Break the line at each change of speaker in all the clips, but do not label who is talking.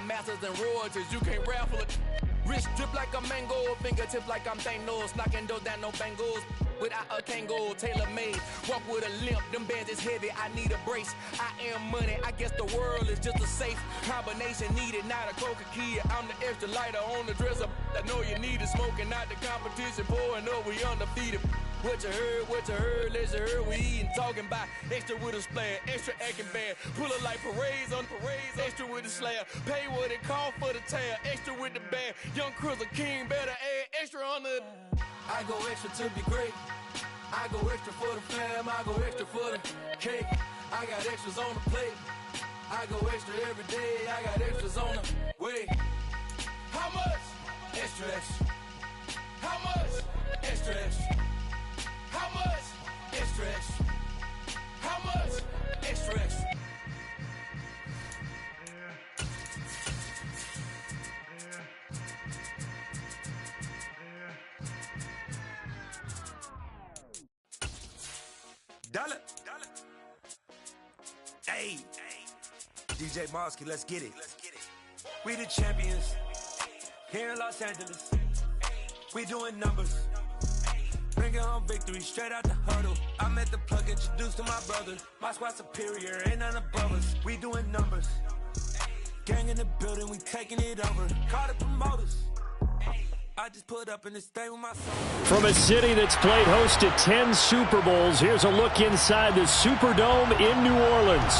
masters and royalties. You can't raffle it. Wrist drip like a mango, fingertips like I'm Thanos, knocking those down no bangles. Without a Kango, tailor-made, walk with a limp, them bands is heavy, I need a brace. I am money, I guess the world is just a safe combination needed, not a coca key. I'm the extra lighter on the dresser, I know you need it, smoking out the competition, pouring up, we undefeated. What you heard, let's heard, we eating, talking about extra with a splash, extra acting bad, pull it like parades on parades, extra with the slab, pay what it cost for the tab, extra with the bag, young Cruiser King, better add extra on the... I go extra to be great, I go extra for the fam, I go extra for the cake, I got extras on the plate, I go extra every day, I got extras on the way. How much? Extra, extra. How much? Extra, extra. How much? Extra, extra. How much? Extra, extra.
Dollar. Hey. DJ Mosky, let's get it. We the champions. Here in Los Angeles. We doing numbers. Bringing home victory straight out the huddle. I'm at the plug, introduced to my brother. My squad superior, ain't none above us. We doing numbers. Gang in the building, we taking it over. Call the promoters. I just put up in this thing with my son.
From a city that's played host to 10 Super Bowls, here's a look inside the Superdome in New Orleans.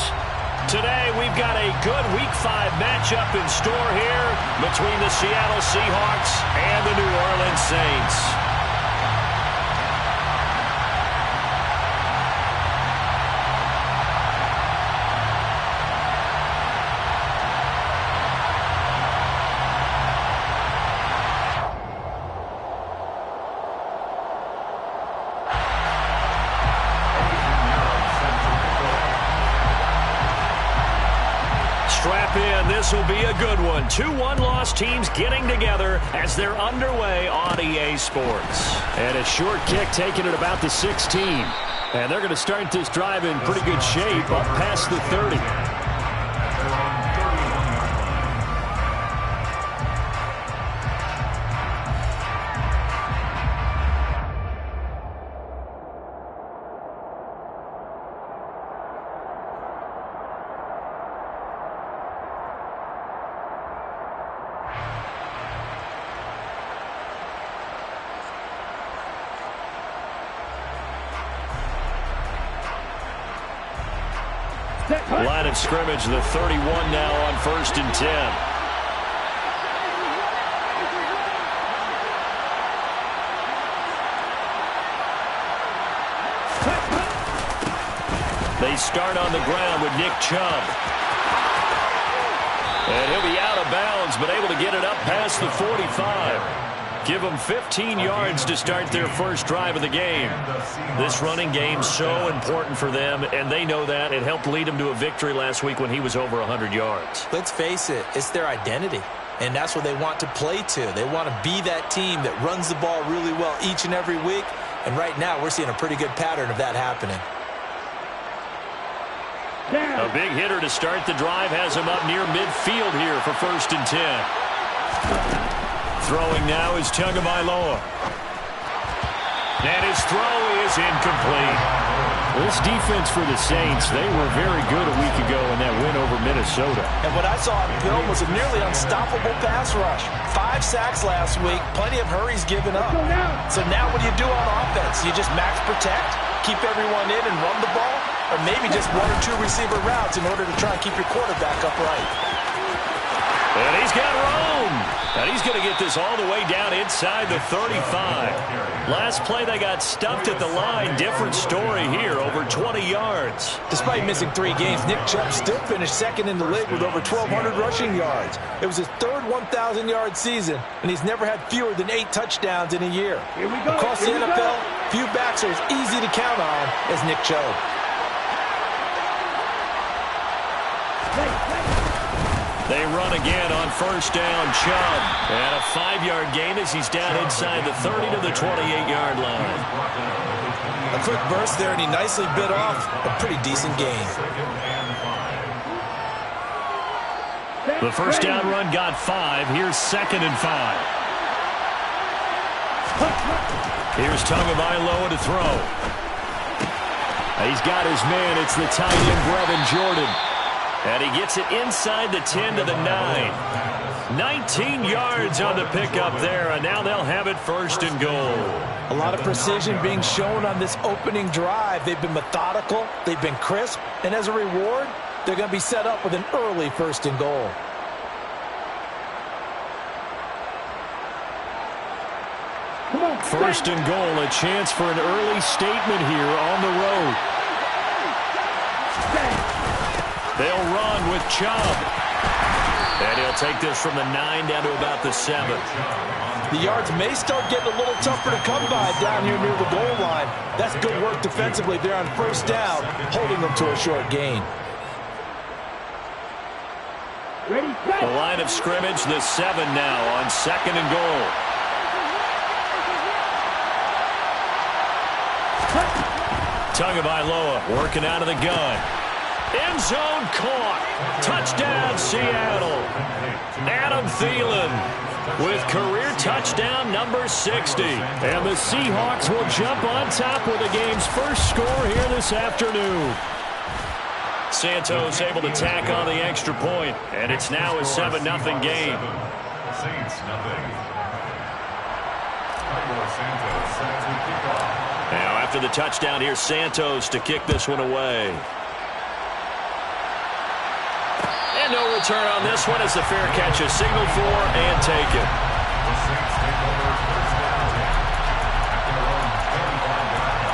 Today, we've got a good Week 5 matchup in store here between the Seattle Seahawks and the New Orleans Saints. This will be a good one. 2 one-loss teams getting together as they're underway on EA Sports. And a short kick taken at about the 16. And they're going to start this drive in pretty good shape up past the 30. Line of scrimmage, the 31 now on 1st and 10. They start on the ground with Nick Chubb. And he'll be out of bounds, but able to get it up past the 45. Give them 15 yards to start their first drive of the game. This running game's so important for them, and they know that. It helped lead them to a victory last week when he was over 100 yards.
Let's face it, it's their identity, and that's what they want to play to. They want to be that team that runs the ball really well each and every week, and right now we're seeing a pretty good pattern of that happening.
A big hitter to start the drive has him up near midfield here for 1st and 10. Throwing now is Tagovailoa. And his throw is incomplete. This defense for the Saints, they were very good a week ago in that win over Minnesota.
And what I saw on film was a nearly unstoppable pass rush. 5 sacks last week, plenty of hurries given up. So now what do you do on offense? You just max protect, keep everyone in and run the ball, or maybe just 1 or 2 receiver routes in order to try and keep your quarterback upright.
And he's got room. And he's going to get this all the way down inside the 35. Last play, they got stuffed at the line. Different story here, over 20 yards.
Despite missing 3 games, Nick Chubb still finished second in the league with over 1,200 rushing yards. It was his 3rd 1,000-yard season, and he's never had fewer than 8 touchdowns in a year. Across the NFL, few backs are as easy to count on as Nick Chubb.
They run again on 1st down, Chubb. And a 5-yard gain as he's down inside the 30 to the 28-yard line.
A quick burst there, and he nicely bit off a pretty decent gain.
The first down run got 5. Here's 2nd and 5. Here's Tagovailoa to throw. He's got his man. It's the tight end, Brevin Jordan. And he gets it inside the 10 to the 9. 19 yards on the pickup there, and now they'll have it 1st and goal.
A lot of precision being shown on this opening drive. They've been methodical, they've been crisp, and as a reward, they're going to be set up with an early 1st and goal.
First and goal, a chance for an early statement here on the road. They'll run with Chubb. And he'll take this from the 9 down to about the 7.
The yards may start getting a little tougher to come by down here near the goal line. That's good work defensively there on 1st down, holding them to a short gain.
The line of scrimmage, the 7 now on 2nd and goal. Tagovailoa working out of the gun. End zone caught. Touchdown, Seattle. Adam Thielen with career touchdown number 60. And the Seahawks will jump on top with the game's first score here this afternoon. Santos able to tack on the extra point, and it's now a 7-0 game.
Saints, nothing.
Now after the touchdown, here's Santos to kick this one away. And no return on this one as the fair catch is signaled for and taken.
The Saints take over 1st down at their own 35-yard line.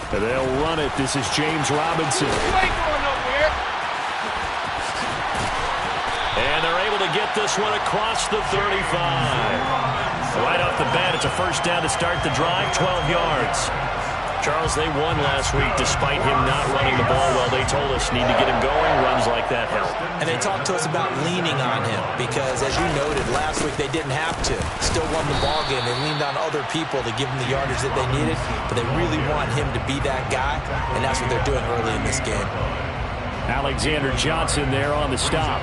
And they'll run it. This is James Robinson. And they're able to get this one across the 35. Right off the bat, it's a 1st down to start the drive, 12 yards. Charles, they won last week despite him not running the ball well. They told us need to get him going. Runs like that help.
And they talked to us about leaning on him because, as you noted, last week they didn't have to. Still won the ball game. They leaned on other people to give them the yardage that they needed, but they really want him to be that guy, and that's what they're doing early in this game.
Alexander Johnson there on the stop.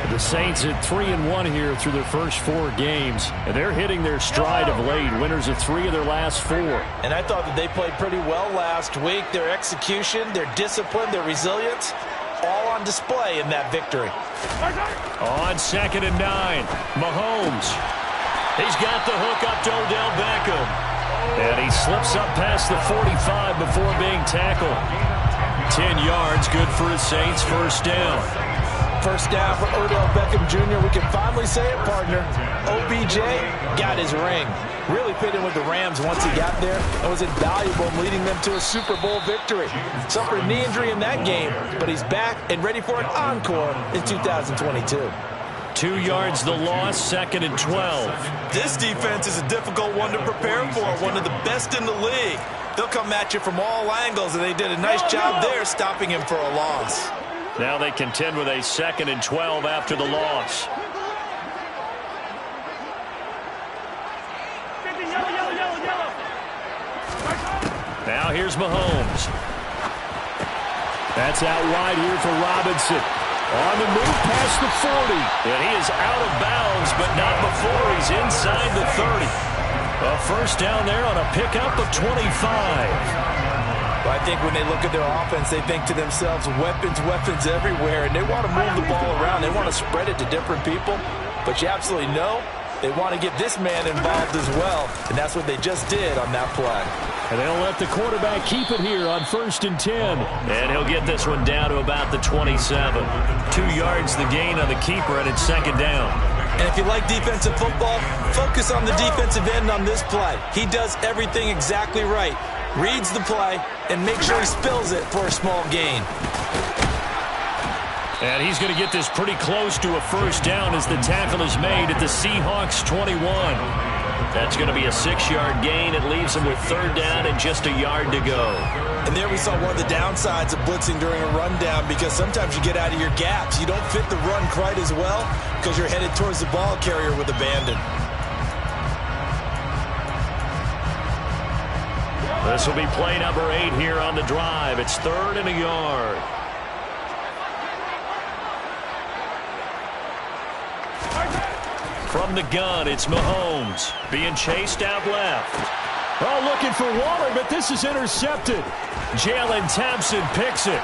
The Saints at 3-1 here through their first 4 games, and they're hitting their stride of late. Winners of 3 of their last 4.
And I thought that they played pretty well last week. Their execution, their discipline, their resilience, all on display in that victory.
On 2nd and 9, Mahomes. He's got the hook up to Odell Beckham. And he slips up past the 45 before being tackled. 10 yards, good for his Saints, 1st down.
1st down for Odell Beckham Jr. We can finally say it, partner. OBJ got his ring. Really fit in with the Rams once he got there and was invaluable in leading them to a Super Bowl victory. Suffered a knee injury in that game, but he's back and ready for an encore in 2022.
2 yards the loss, 2nd and 12.
This defense is a difficult one to prepare for, one of the best in the league. They'll come at you from all angles, and they did a nice job there stopping him for a loss.
Now they contend with a 2nd and 12 after the loss. Now here's Mahomes. That's out wide here for Robinson. On the move past the 40. And he is out of bounds, but not before he's inside the 30. A 1st down there on a pickup of 25.
But I think when they look at their offense, they think to themselves, weapons, weapons everywhere, and they want to move the ball around. They want to spread it to different people, but you absolutely know they want to get this man involved as well, and that's what they just did on that play.
And they'll let the quarterback keep it here on 1st and 10. And he'll get this one down to about the 27. 2 yards the gain on the keeper, and it's 2nd down.
And if you like defensive football, focus on the defensive end on this play. He does everything exactly right. Reads the play and makes sure he spills it for a small gain.
And he's going to get this pretty close to a 1st down as the tackle is made at the Seahawks 21. That's going to be a 6-yard gain. It leaves him with 3rd down and just a yard to go.
And there we saw one of the downsides of blitzing during a rundown, because sometimes you get out of your gaps. You don't fit the run quite as well because you're headed towards the ball carrier with abandon.
This will be play number 8 here on the drive. It's 3rd and a yard. From the gun, it's Mahomes being chased out left. Oh, looking for Waller, but this is intercepted. Jalen Thompson picks it.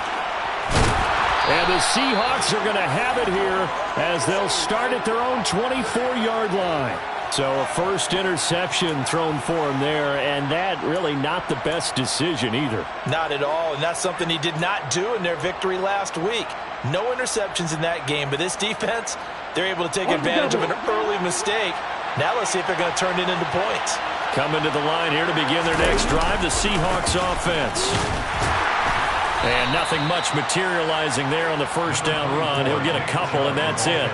And the Seahawks are going to have it here as they'll start at their own 24-yard line. So a first interception thrown for him there, and that really not the best decision either.
Not at all, and that's something he did not do in their victory last week. No interceptions in that game, but this defense, they're able to take advantage of an early mistake. Now let's see if they're going to turn it into points.
Coming to the line here to begin their next drive, the Seahawks offense. And nothing much materializing there on the first down run. He'll get a couple, and that's it.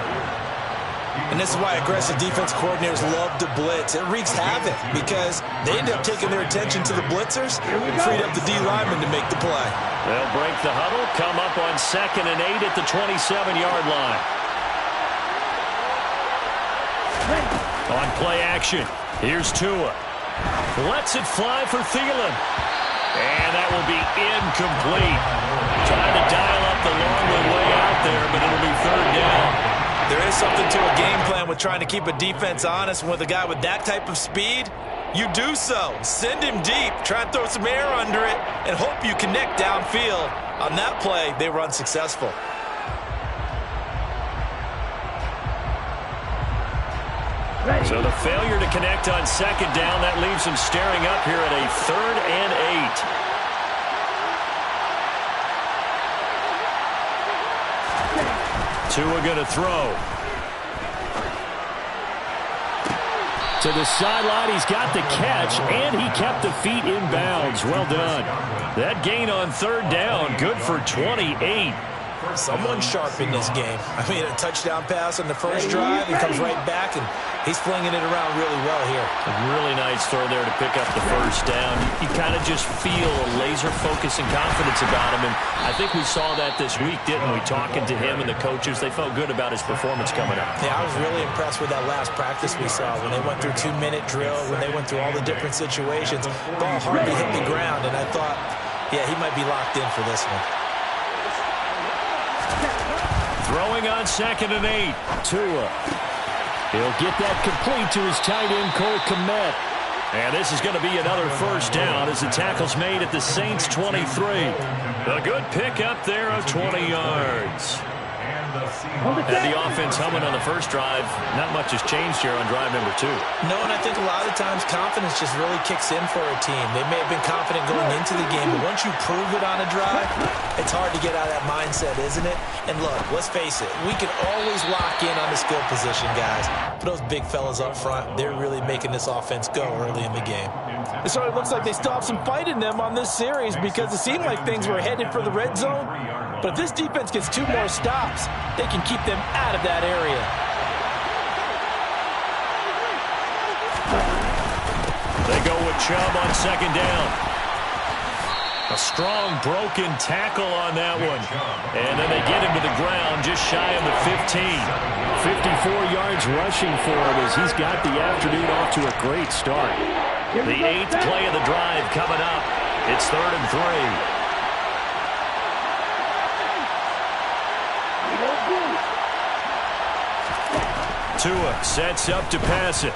And this is why aggressive defense coordinators love to blitz. It wreaks havoc because they end up taking their attention to the blitzers and freed up the D lineman to make the play.
They'll break the huddle, come up on 2nd and 8 at the 27-yard line. On play action, here's Tua. Lets it fly for Thielen. And that will be incomplete. Trying to dial up the long way out there, but it'll be 3rd down.
There is something to a game plan with trying to keep a defense honest. With a guy with that type of speed, you do so. Send him deep, try and throw some air under it, and hope you connect downfield. On that play, they were unsuccessful.
So the failure to connect on 2nd down, that leaves him staring up here at a 3rd and 8. Tua going to throw. To the sideline, he's got the catch, and he kept the feet in bounds. Well done. That gain on 3rd down, good for 28.
Someone sharp in this game. I mean, a touchdown pass on the first drive, and comes right back, and he's flinging it around really well here.
A really nice throw there to pick up the first down. You kind of just feel a laser focus and confidence about him, and I think we saw that this week, didn't we? Talking to him and the coaches, they felt good about his performance coming up.
Yeah, I was really impressed with that last practice we saw when they went through 2-minute drill, when they went through all the different situations. Ball hardly hit the ground, and I thought, yeah, he might be locked in for this one.
Throwing on 2nd and 8. Tua. He'll get that complete to his tight end, Cole Kmet. And this is going to be another first down as the tackle's made at the Saints' 23. A good pickup there of 20 yards. And the offense humming on the first drive. Not much has changed here on drive number 2.
No, and I think a lot of times confidence just really kicks in for a team. They may have been confident going into the game, but once you prove it on a drive, it's hard to get out of that mindset, isn't it? And look, let's face it, we can always lock in on the skill position, guys. But those big fellas up front, they're really making this offense go early in the game. So it looks like they still have some fight in them on this series, because it seemed like things were headed for the red zone. But if this defense gets 2 more stops, they can keep them out of that area.
They go with Chubb on 2nd down. A strong broken tackle on that one. And then they get him to the ground just shy of the 15. 54 yards rushing for him as he's got the afternoon off to a great start. The 8th play of the drive coming up. It's 3rd and 3. Tua sets up to pass it.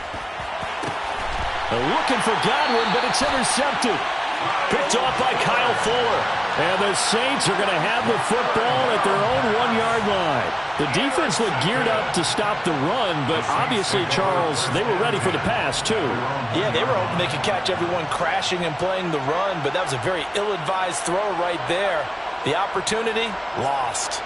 Looking for Godwin, but it's intercepted. Picked off by Kyle Fuller. And the Saints are going to have the football at their own 1-yard line. The defense looked geared up to stop the run, but obviously, Charles, they were ready for the pass, too.
Yeah, they were hoping they could catch everyone crashing and playing the run, but that was a very ill-advised throw right there. The opportunity, lost.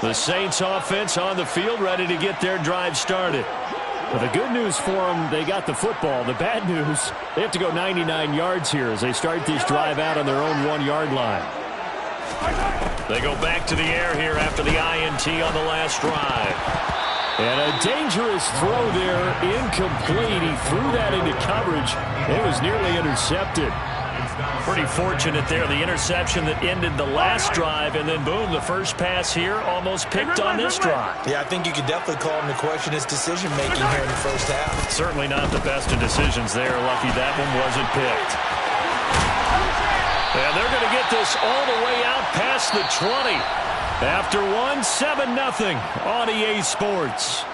The Saints offense on the field, ready to get their drive started. But the good news for them, they got the football. The bad news, they have to go 99 yards here as they start this drive out on their own 1-yard line. They go back to the air here after the INT on the last drive. And a dangerous throw there, incomplete. He threw that into coverage. It was nearly intercepted. Pretty fortunate there, the interception that ended the last drive, and then boom, the first pass here almost picked on this drive.
Yeah, I think you could definitely call him to question his decision-making here in the first half.
Certainly not the best of decisions there. Lucky that one wasn't picked. And they're going to get this all the way out past the 20. After 7-0 on EA Sports.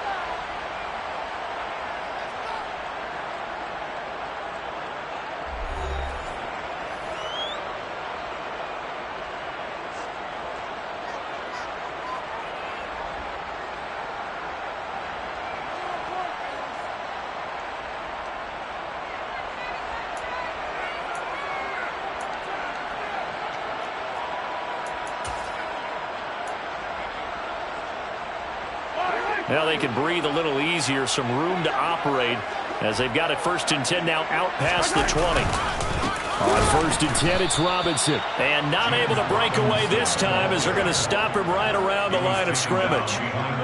Now they can breathe a little easier, some room to operate as they've got it 1st and 10 now out past the 20. On 1st and 10, it's Robinson. And not able to break away this time as they're going to stop him right around the line of scrimmage.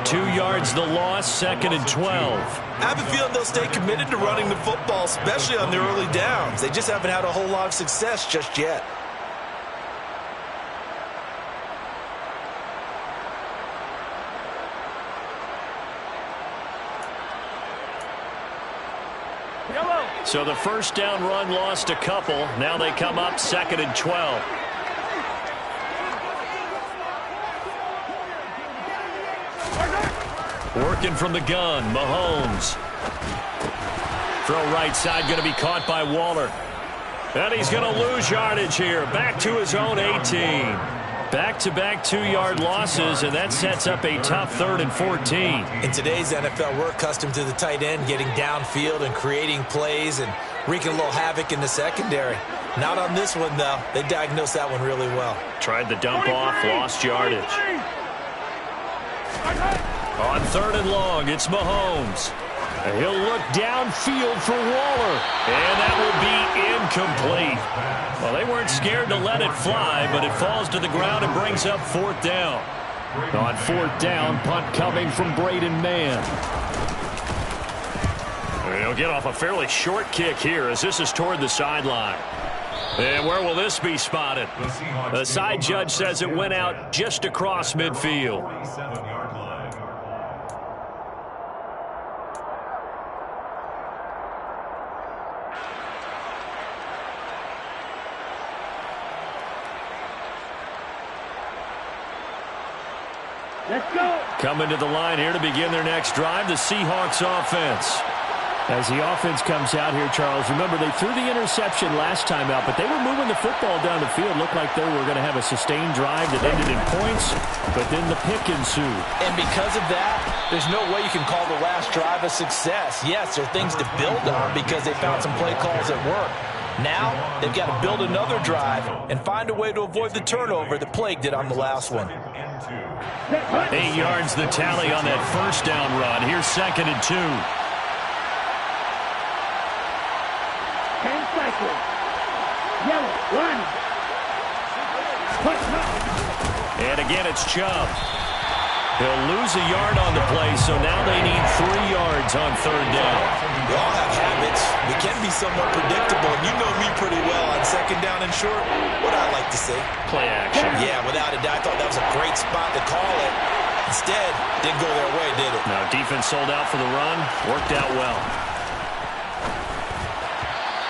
2 yards the loss, 2nd and 12.
I have a feeling they'll stay committed to running the football, especially on their early downs. They just haven't had a whole lot of success just yet.
So the 1st down run lost a couple. Now they come up 2nd and 12. Working from the gun, Mahomes. Throw right side going to be caught by Waller. And he's going to lose yardage here. Back to his own 18. Back-to-back 2-yard losses, and that sets up a tough 3rd and 14.
In today's NFL, we're accustomed to the tight end getting downfield and creating plays and wreaking a little havoc in the secondary. Not on this one, though. They diagnosed that one really well.
Tried the dump off, lost yardage. On 3rd and long, it's Mahomes. He'll look downfield for Waller, and that will be incomplete. Well, they weren't scared to let it fly, but it falls to the ground and brings up 4th down. On 4th down, punt coming from Braden Mann. He'll get off a fairly short kick here as this is toward the sideline. And where will this be spotted? The side judge says it went out just across midfield.
Let's go.
Coming to the line here to begin their next drive, the Seahawks offense. As the offense comes out here, Charles, remember they threw the interception last time out, but they were moving the football down the field. Looked like they were going to have a sustained drive that ended in points, but then the pick ensued.
And because of that, there's no way you can call the last drive a success. Yes, there are things to build on because they found some play calls that work. Now, they've got to build another drive and find a way to avoid the turnover that plagued it on the last one.
8 yards the tally on that 1st down run. Here's 2nd and 2.
10 cycles. Yellow, run.
And again, it's Chubb. He'll lose a yard on the play, so now they need 3 yards on 3rd down.
We all have habits. We can be somewhat predictable. You know me pretty well on 2nd down and short. What I like to say.
Play action.
Yeah, without a doubt, I thought that was a great spot to call it. Instead, didn't go their way, did it?
No, defense sold out for the run. Worked out well.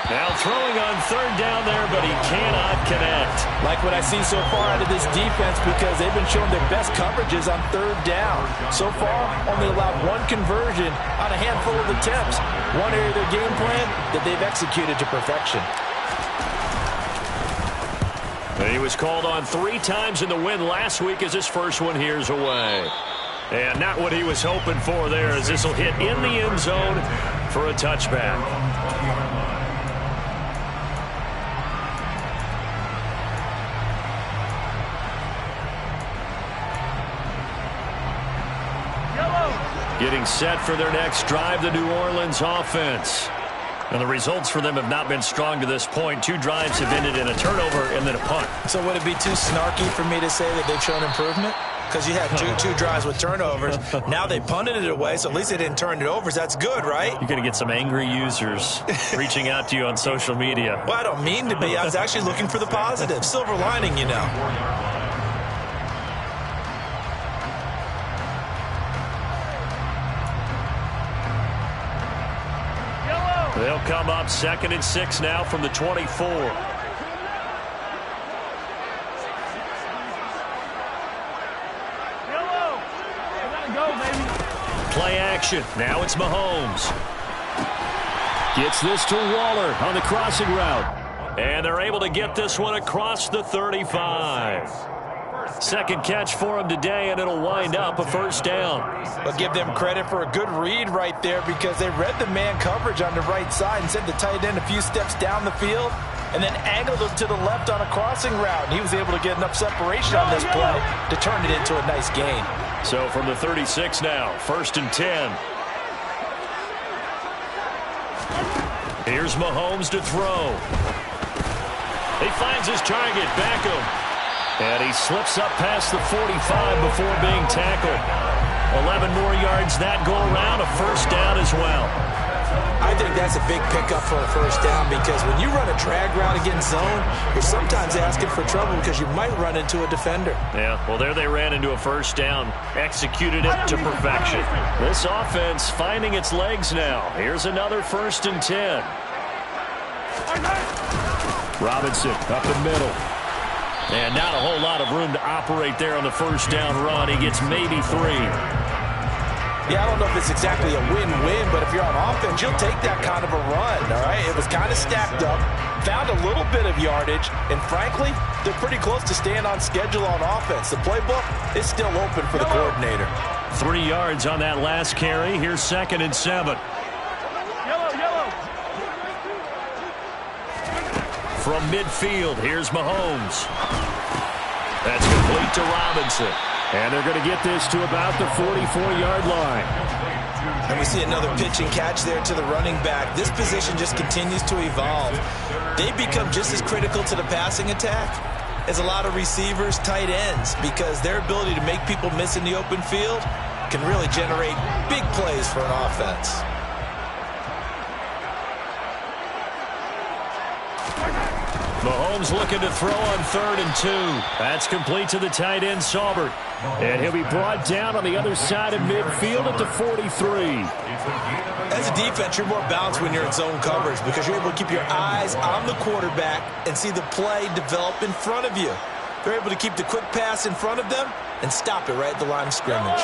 Now throwing on 3rd down there, but he cannot connect.
Like what I see so far out of this defense because they've been showing their best coverages on 3rd down. So far, only allowed 1 conversion on a handful of attempts. One area of their game plan that they've executed to perfection.
He was called on 3 times in the win last week as his first one here's away. And not what he was hoping for there as this will hit in the end zone for a touchback. Getting set for their next drive, the New Orleans offense. And the results for them have not been strong to this point. 2 drives have ended in a turnover and then a punt.
So would it be too snarky for me to say that they've shown improvement? because you had two drives with turnovers. Now they punted it away, so at least they didn't turn it over. So that's good, right?
You're going to get some angry users reaching out to you on social media.
Well, I don't mean to be. I was actually looking for the positive. Silver lining, you know.
They'll come up 2nd and 6 now from the 24. Play action. Now it's Mahomes. Gets this to Waller on the crossing route. And they're able to get this one across the 35. Second catch for him today, and it'll wind up a first down.
But give them credit for a good read right there, because they read the man coverage on the right side and sent the tight end a few steps down the field and then angled him to the left on a crossing route. And he was able to get enough separation on this play to turn it into a nice gain.
So from the 36 now, 1st and 10. Here's Mahomes to throw. He finds his target, Beckham. And he slips up past the 45 before being tackled. 11 more yards that go around, a first down as well.
I think that's a big pickup for a first down, because when you run a drag route against zone, you're sometimes asking for trouble because you might run into a defender.
Yeah, well, there they ran into a first down, executed it to perfection. This offense finding its legs now. Here's another 1st and 10. Robinson up the middle. And not a whole lot of room to operate there on the first down run. He gets maybe 3.
Yeah, I don't know if it's exactly a win-win, but if you're on offense, you'll take that kind of a run, all right? It was kind of stacked up, found a little bit of yardage, and frankly, they're pretty close to staying on schedule on offense. The playbook is still open for the coordinator.
3 yards on that last carry. Here's 2nd and 7. From midfield, here's Mahomes. That's complete to Robinson. And they're going to get this to about the 44-yard line.
And we see another pitch and catch there to the running back. This position just continues to evolve. They become just as critical to the passing attack as a lot of receivers, tight ends, because their ability to make people miss in the open field can really generate big plays for an offense.
Mahomes looking to throw on 3rd and 2. That's complete to the tight end, Saubert. And he'll be brought down on the other side of midfield at the 43.
As a defense, you're more balanced when you're in zone coverage, because you're able to keep your eyes on the quarterback and see the play develop in front of you. They're able to keep the quick pass in front of them and stop it right at the line of scrimmage.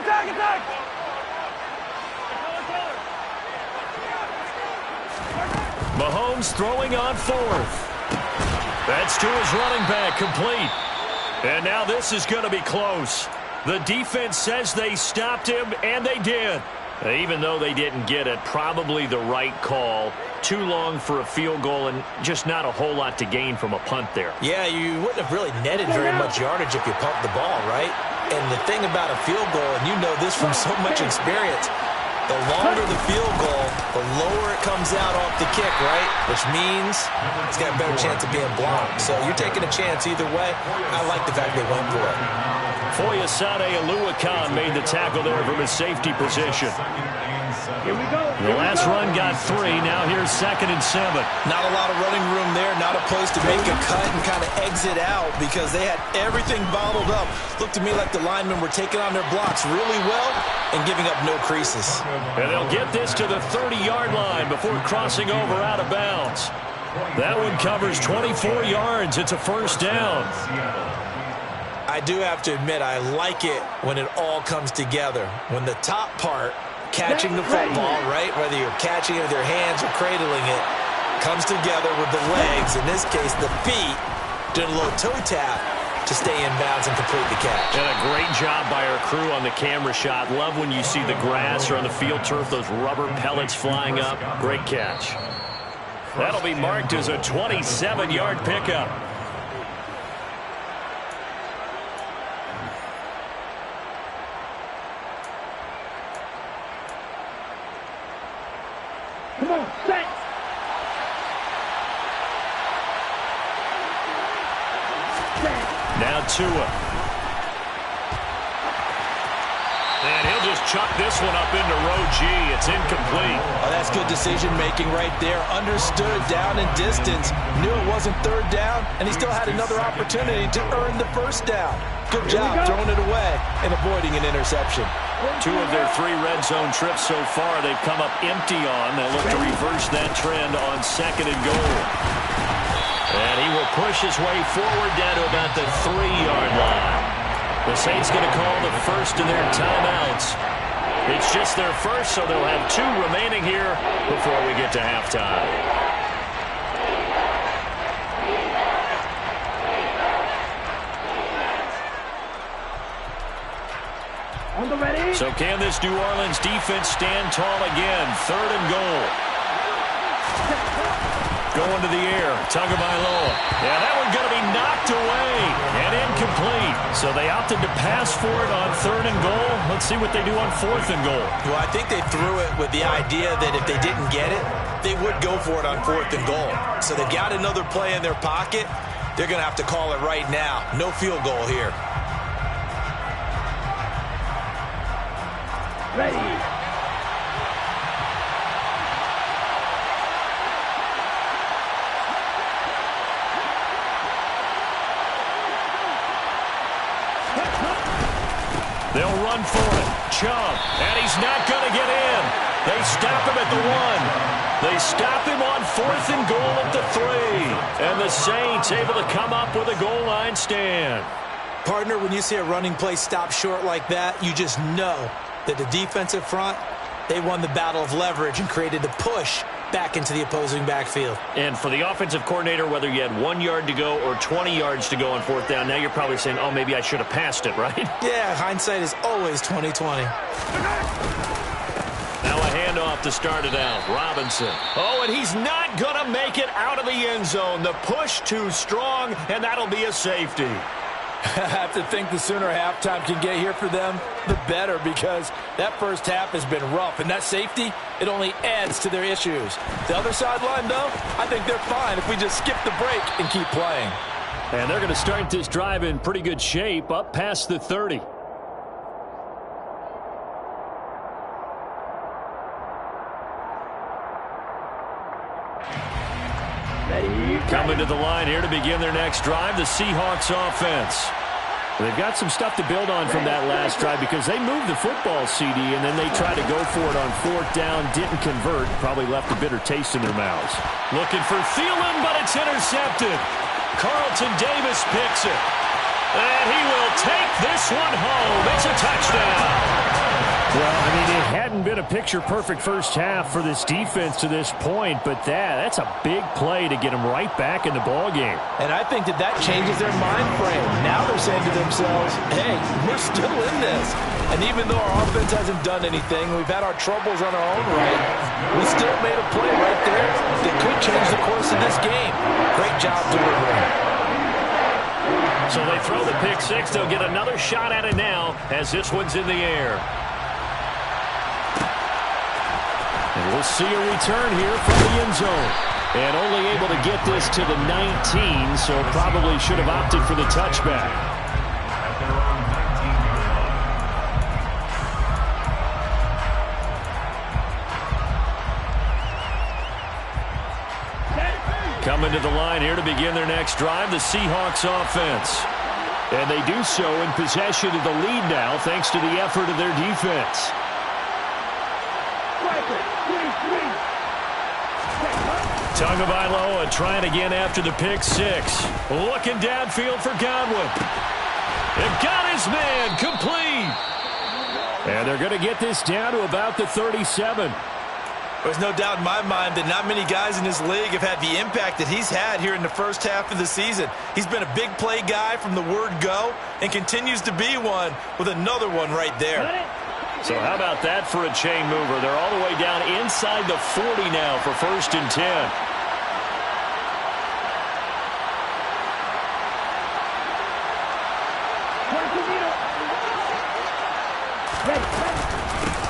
Attack, attack!
Mahomes throwing on 4th. That's to his running back, complete. And now this is going to be close. The defense says they stopped him, and they did. Even though they didn't get it, probably the right call. Too long for a field goal and just not a whole lot to gain from a punt there.
Yeah, you wouldn't have really netted very much yardage if you pumped the ball, right? And the thing about a field goal, and you know this from so much experience, the longer the field goal, the lower it comes out off the kick, right? Which means it's got a better chance of being blocked. So you're taking a chance either way. I like the fact they went for it.
Foyesade Aluakan made the tackle there from his safety position. The last run got 3. Now here's 2nd and 7.
Not a lot of running room there. Not a place to make a cut and kind of exit out, because they had everything bottled up. Looked to me like the linemen were taking on their blocks really well and giving up no creases.
And they'll get this to the 30-yard line before crossing over out of bounds. That one covers 24 yards. It's a first down.
I do have to admit, I like it when it all comes together. When the top part, catching the football, right, whether you're catching it with your hands or cradling it, comes together with the legs, in this case the feet, doing a little toe tap to stay in bounds and complete the catch.
And a great job by our crew on the camera shot. Love when you see the grass or on the field turf, those rubber pellets flying up. Great catch. That'll be marked as a 27-yard pickup.
Come on, set!
Tua. And he'll just chuck this one up into row G. It's incomplete.
Oh, that's good decision-making right there. Understood down and distance. Knew it wasn't third down, and he still had another opportunity to earn the first down. Good job throwing it away and avoiding an interception.
2 of their 3 red zone trips so far, they've come up empty on. They'll look to reverse that trend on 2nd and goal. And he will push his way forward down to about the 3-yard line. The Saints going to call the first of their timeouts. It's just their first, so they'll have 2 remaining here before we get to halftime.
On the ready.
So can this New Orleans defense stand tall again? 3rd and goal. Going to the air. Tagovailoa. Yeah, that one's going to be knocked away and incomplete. So they opted to pass for it on 3rd and goal. Let's see what they do on 4th and goal.
Well, I think they threw it with the idea that if they didn't get it, they would go for it on 4th and goal. So they've got another play in their pocket. They're going to have to call it right now. No field goal here.
Ready.
They'll run for it. Chubb, and he's not going to get in. They stop him at the 1. They stop him on 4th and goal at the 3. And the Saints able to come up with a goal line stand.
Partner, when you see a running play stop short like that, you just know that the defensive front, they won the battle of leverage and created a push back into the opposing backfield.
And for the offensive coordinator, whether you had 1 yard to go or 20 yards to go on 4th down, now you're probably saying, oh, maybe I should have passed it, right?
Yeah, hindsight is always 20/20.
Now a handoff to start it out. Robinson. Oh, and he's not going to make it out of the end zone. The push too strong, and that'll be a safety.
I have to think the sooner halftime can get here for them, the better, because that first half has been rough. And that safety, it only adds to their issues. The other sideline, though, I think they're fine if we just skip the break and keep playing.
And they're going to start this drive in pretty good shape, up past the 30. Coming to the line here to begin their next drive, the Seahawks offense. They've got some stuff to build on from that last drive because they moved the football, CD, and then they tried to go for it on 4th down, didn't convert, probably left a bitter taste in their mouths. Looking for Thielen, but it's intercepted. Carlton Davis picks it. And he will take this one home. It's a touchdown. Well, I mean, it hadn't been a picture-perfect first half for this defense to this point, but that's a big play to get them right back in the ballgame.
And I think that changes their mind frame. Now they're saying to themselves, hey, we're still in this. And even though our offense hasn't done anything, we've had our troubles on our own right, we still made a play right there that could change the course of this game. Great job delivering.
So they throw the pick 6. They'll get another shot at it now as this one's in the air. And we'll see a return here from the end zone. And only able to get this to the 19, so probably should have opted for the touchback. Coming to the line here to begin their next drive, the Seahawks offense. And they do so in possession of the lead now, thanks to the effort of their defense. Tagovailoa trying again after the pick 6. Looking downfield for Godwin. They've got his man complete. And they're going to get this down to about the 37.
There's no doubt in my mind that not many guys in this league have had the impact that he's had here in the first half of the season. He's been a big play guy from the word go and continues to be one with another one right there.
So how about that for a chain mover? They're all the way down inside the 40 now for 1st and 10.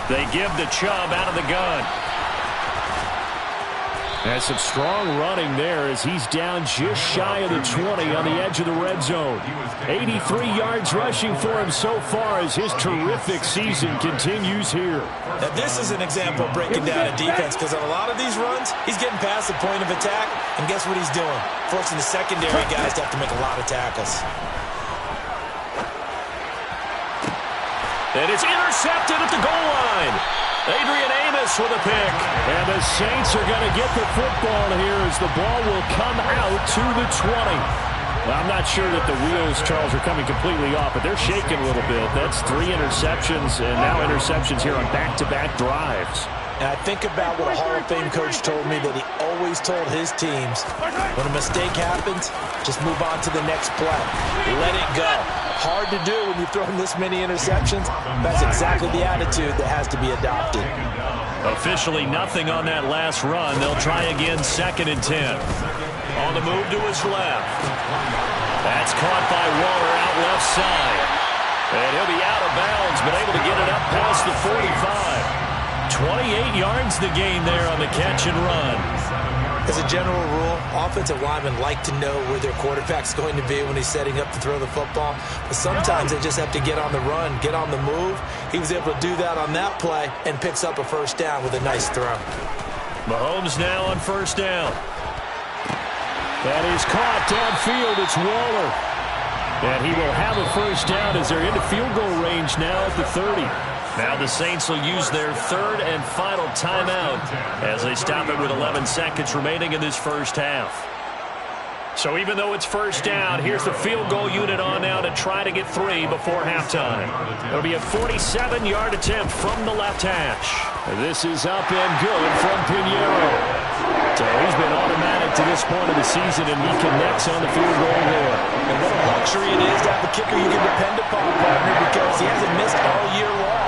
They give the Chubb out of the gun. And some strong running there as he's down just shy of the 20 on the edge of the red zone. 83 yards rushing for him so far as his terrific season continues here.
Now this is an example of breaking down a defense, because on a lot of these runs, he's getting past the point of attack, and guess what he's doing? Forcing the secondary guys to have to make a lot of tackles.
And it's intercepted at the goal line. Adrian Amos with a pick. And the Saints are going to get the football here as the ball will come out to the 20. Well, I'm not sure that the wheels, Charles, are coming completely off, but they're shaking a little bit. That's 3 interceptions, and now interceptions here on back-to-back drives.
And I think about what a Hall of Fame coach told me that he always told his teams, when a mistake happens, just move on to the next play. Let it go. Hard to do when you've thrown this many interceptions. That's exactly the attitude that has to be adopted.
Officially nothing on that last run. They'll try again, 2nd and 10. On the move to his left. That's caught by Waller out left side. And he'll be out of bounds, but able to get it up past the 45. 28 yards the gain there on the catch and run.
As a general rule, offensive linemen like to know where their quarterback's going to be when he's setting up to throw the football. But sometimes they just have to get on the run, get on the move. He was able to do that on that play and picks up a first down with a nice throw.
Mahomes now on first down. That is caught downfield. It's Waller. And he will have a first down as they're into field goal range now at the 30. Now the Saints will use their 3rd and final timeout as they stop it with 11 seconds remaining in this first half. So even though it's first down, here's the field goal unit on now to try to get 3 before halftime. It'll be a 47-yard attempt from the left hash. This is up and good from Pinheiro. So he's been automatic to this point of the season, and he connects on the field goal there.
And what a luxury it is to have a kicker you can depend upon, partner, because he hasn't missed all year long.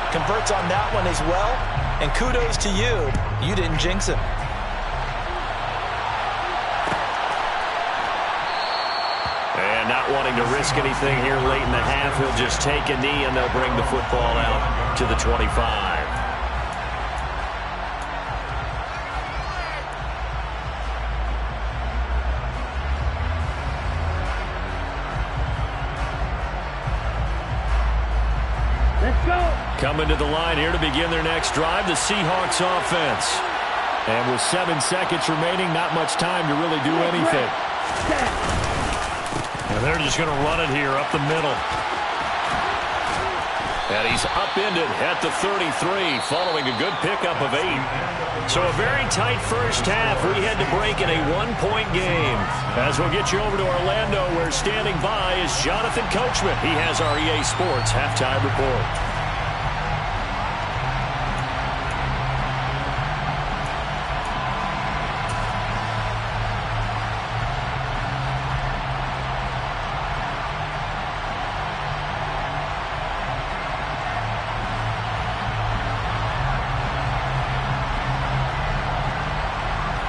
Converts on that one as well, and kudos to you. You didn't jinx him.
And not wanting to risk anything here late in the half, he'll just take a knee, and they'll bring the football out to the 25. Coming to the line here to begin their next drive, the Seahawks offense. And with 7 seconds remaining, not much time to really do anything. And they're just going to run it here up the middle. And he's upended at the 33, following a good pickup of 8. So a very tight first half. We head to break in a 1-point game. As we'll get you over to Orlando, where standing by is Jonathan Coachman. He has our EA Sports halftime report.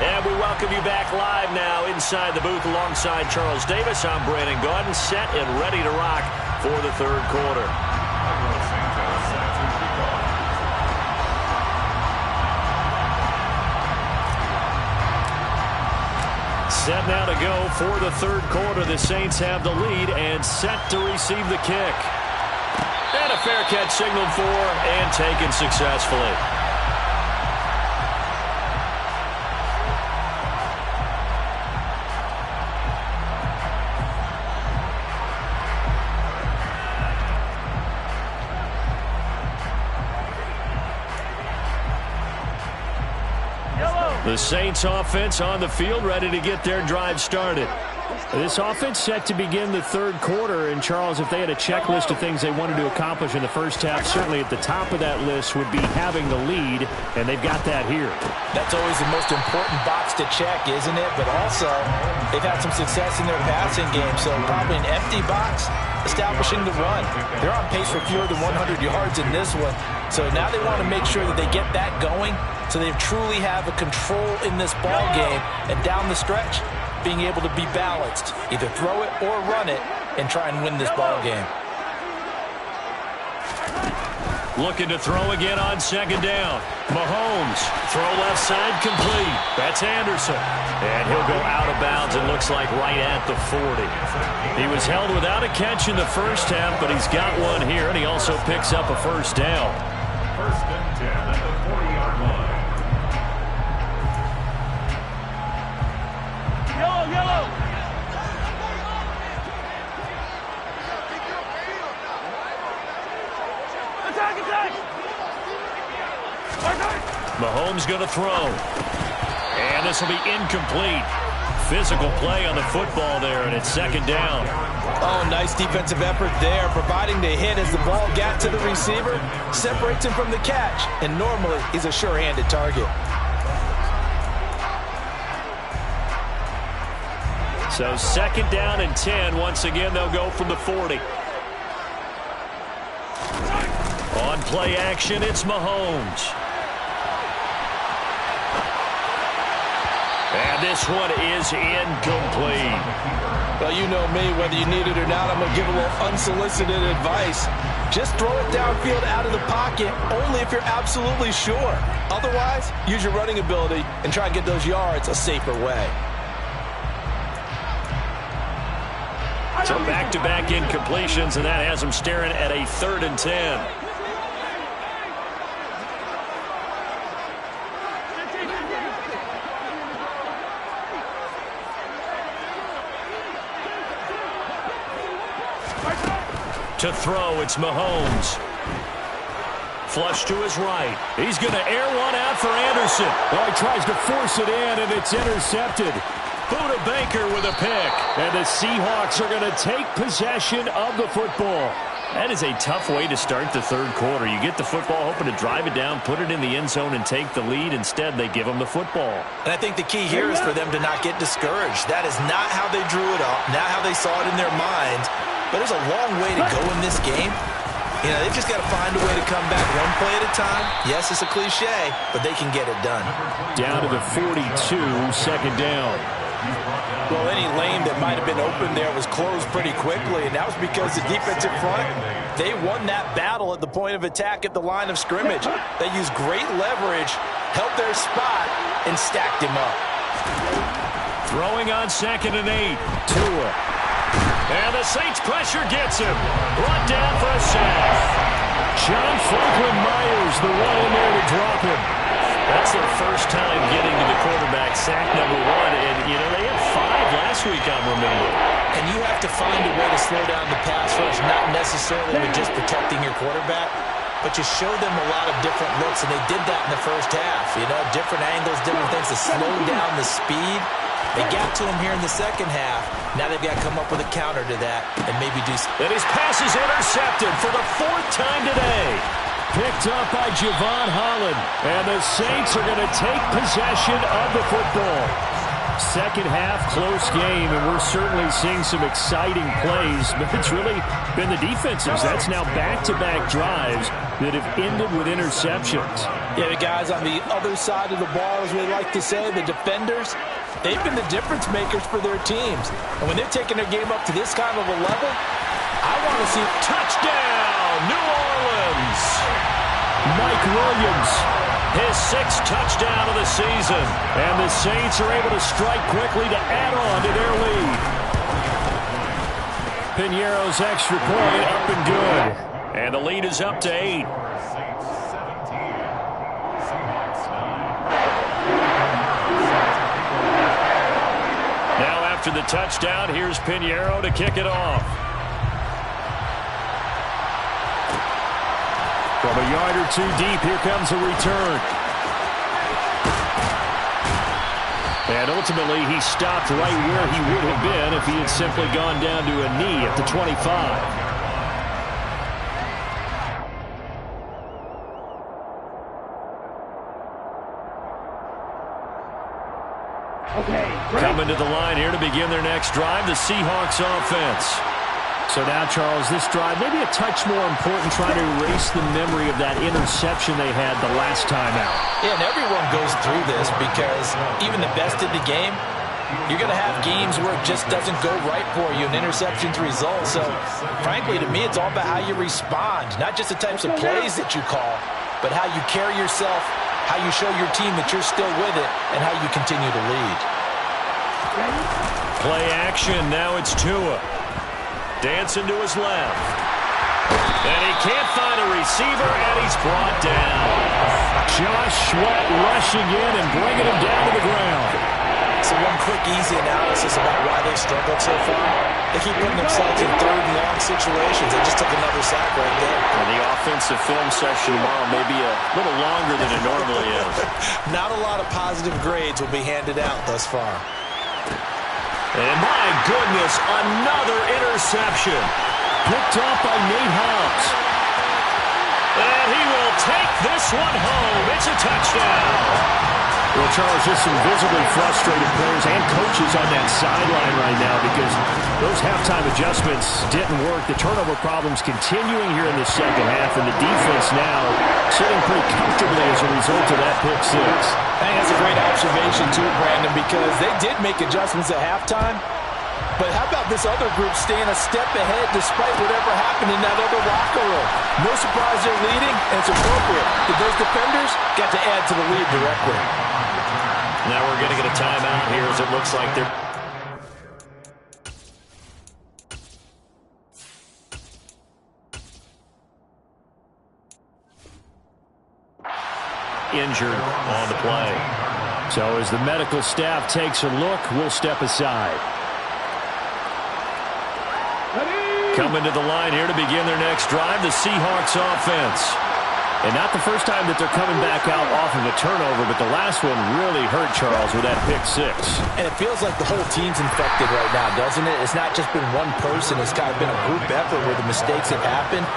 And we welcome you back live now inside the booth alongside Charles Davis. I'm Brandon Gaudin, set and ready to rock for the 3rd quarter. Set now to go for the 3rd quarter. The Saints have the lead and set to receive the kick. And a fair catch signaled for and taken successfully. The Saints offense on the field, ready to get their drive started. This offense set to begin the 3rd quarter. And, Charles, if they had a checklist of things they wanted to accomplish in the first half, certainly at the top of that list would be having the lead, and they've got that here.
That's always the most important box to check, isn't it? But also, they've had some success in their passing game, so probably an empty box, establishing the run. They're on pace for fewer than 100 yards in this one, so now they want to make sure that they get that going so they truly have a control in this ball game, and down the stretch, being able to be balanced, either throw it or run it, and try and win this ball game.
Looking to throw again on second down. Mahomes, throw left side complete. That's Anderson. And he'll go out of bounds, it looks like right at the 40. He was held without a catch in the first half, but he's got one here, and he also picks up a first down.
First and 10 at the 40-yard line.
Yellow.
Mahomes going to throw. And this will be incomplete. Physical play on the football there, and it's second down.
Oh, nice defensive effort there, providing the hit as the ball got to the receiver, separates him from the catch, and normally he's a sure-handed target.
So second down and 10. Once again, they'll go from the 40. On play action, it's Mahomes. And this one is incomplete.
Well, you know me, whether you need it or not, I'm going to give a little unsolicited advice. Just throw it downfield out of the pocket, only if you're absolutely sure. Otherwise, use your running ability and try and get those yards a safer way.
So back-to-back incompletions, and that has them staring at a 3rd and 10. To throw, it's Mahomes. Flush to his right. He's going to air one out for Anderson. Oh, he tries to force it in, and it's intercepted. Buda Baker with a pick. And the Seahawks are going to take possession of the football. That is a tough way to start the third quarter. You get the football, hoping to drive it down, put it in the end zone, and take the lead. Instead, they give them the football.
And I think the key here is for them to not get discouraged. That is not how they drew it up, not how they saw it in their minds. But there's a long way to go in this game. You know, they've just got to find a way to come back one play at a time. Yes, it's a cliche, but they can get it done.
Down to the 42, second down.
Well, any lane that might have been open there was closed pretty quickly, and that was because the defensive front, they won that battle at the point of attack at the line of scrimmage. They used great leverage, held their spot, and stacked him up.
Throwing on second and 8. Tua. And the Saints pressure gets him. Brought down for a sack. John Franklin Myers, the one in there to drop him. That's their first time getting to the quarterback, sack number 1. And, you know, they had 5 last week, I remember.
And you have to find a way to slow down the pass rush, not necessarily with just protecting your quarterback, but you show them a lot of different looks, and they did that in the first half. You know, different angles, different things to slow down the speed. They got to him here in the second half. Now they've got to come up with a counter to that and maybe do something.
And his pass is intercepted for the 4th time today. Picked up by Javon Holland. And the Saints are going to take possession of the football. Second half, close game, and we're certainly seeing some exciting plays, but it's really been the defenses. That's now back-to-back drives that have ended with interceptions.
Yeah, the guys on the other side of the ball, as we like to say, the defenders, they've been the difference makers for their teams. And when they're taking their game up to this kind of a level, I want to see touchdown, New Orleans.
Mike Williams, his 6th touchdown of the season. And the Saints are able to strike quickly to add on to their lead. Piñeiro's extra point up and good. And the lead is up to 8. Now after the touchdown, here's Piñeiro to kick it off. From a yard or 2 deep, here comes a return. And ultimately, he stopped right where he would have been if he had simply gone down to a knee at the 25. Coming to the line here to begin their next drive, the Seahawks offense. So now, Charles, this drive maybe a touch more important, trying to erase the memory of that interception they had the last time out.
Yeah, and everyone goes through this because even the best in the game,
You're going to have games where it just doesn't go right for you, and interceptions result. So, frankly, to me, it's all about how you respond, not just the types of plays that you call, but how you carry yourself, how you show your team that you're still with it, and how you continue to lead.
Play action. Now it's Tua. Dancing to his left. And he can't find a receiver, and he's brought down. Josh Sweat rushing in and bringing him down to the ground.
So one quick, easy analysis about why they've struggled so far. They keep putting themselves in third and long situations. They just took another sack right there.
And the offensive film session tomorrow may be a little longer than it normally is.
Not a lot of positive grades will be handed out thus far.
And my goodness, another interception. Picked off by Nate Hobbs. And he will take this one home. It's a touchdown. Well, Charles, just some visibly frustrated players and coaches on that sideline right now because those halftime adjustments didn't work. The turnover problems continuing here in the second half, and the defense now sitting pretty comfortably as a result of that pick six.
I think that's a great observation, too, Brandon, because they did make adjustments at halftime. But how about this other group staying a step ahead despite whatever happened in that other locker room? No surprise they're leading, and it's appropriate that those defenders got to add to the lead directly.
Now we're going to get a timeout here as it looks like they're... injured on the play.
So as the medical staff takes a look, we'll step aside.
Coming to the line here to begin their next drive, the Seahawks offense.
And not the first time that they're coming back out off of a turnover, but the last one really hurt Charles with that pick six.
And it feels like the whole team's infected right now, doesn't it? It's not just been one person. It's kind of been a group effort where the mistakes have happened.